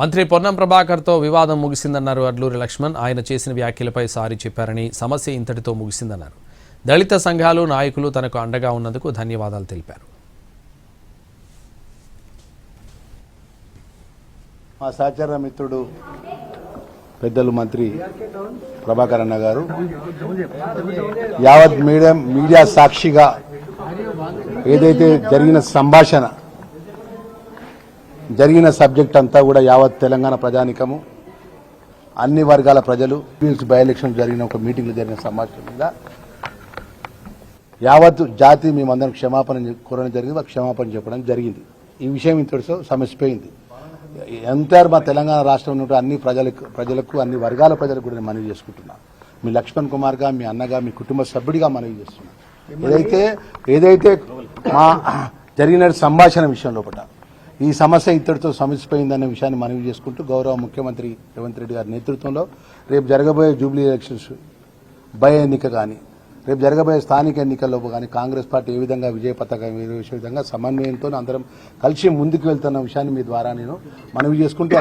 మంత్రి పొన్నం ప్రభాకర్తో వివాదం ముగిసిందన్నారు అడ్లూరి లక్ష్మణ్. ఆయన చేసిన వ్యాఖ్యలపై సారీ చెప్పారని, సమస్య ఇంతటితో ముగిసిందన్నారు. దళిత సంఘాలు నాయకులు తనకు అండగా ఉన్నందుకు ధన్యవాదాలు తెలిపారు. మా సహచర మిత్రుడు పెద్దలు మంత్రి ప్రభాకర్ అన్న గారు యావత్ మీడియా సాక్షిగా ఏదైతే జరిగిన సబ్జెక్ట్ అంతా కూడా యావత్ తెలంగాణ ప్రజానికము, అన్ని వర్గాల ప్రజలు బై ఎలక్షన్ జరిగిన ఒక మీటింగ్లో జరిగిన సంభాషణ మీద యావత్ జాతి మేమందరం క్షమాపణ కోరడం జరిగింది, క్షమాపణ చెప్పడం జరిగింది. ఈ విషయం ఇంతటితో సమస్యపోయింది. ఎంతైనా మా తెలంగాణ రాష్ట్రంలో ఉన్న అన్ని ప్రజలకు అన్ని వర్గాల ప్రజలకు కూడా నేను మనవి చేసుకుంటున్నా. మీ లక్ష్మణ్ కుమార్గా, మీ అన్నగా, మీ కుటుంబ సభ్యుడిగా మనవి చేస్తున్నా. ఏదైతే మా జరిగిన సంభాషణ విషయం లోపల ఈ సమస్య ఇంతటితో సమస్యపోయిందనే విషయాన్ని మనవి చేసుకుంటూ గౌరవ ముఖ్యమంత్రి రేవంత్ రెడ్డి గారి నేతృత్వంలో రేపు జరగబోయే జూబ్లీ ఎలక్షన్స్ బై ఎన్నిక కానీ, రేపు జరగబోయే స్థానిక ఎన్నికల్లో కానీ కాంగ్రెస్ పార్టీ ఏ విధంగా విజయ పతాకం వేసే విధంగా సమన్వయంతో అందరం కలిసి ముందుకు వెళ్తున్న విషయాన్ని మీ ద్వారా నేను మనవి చేసుకుంటూ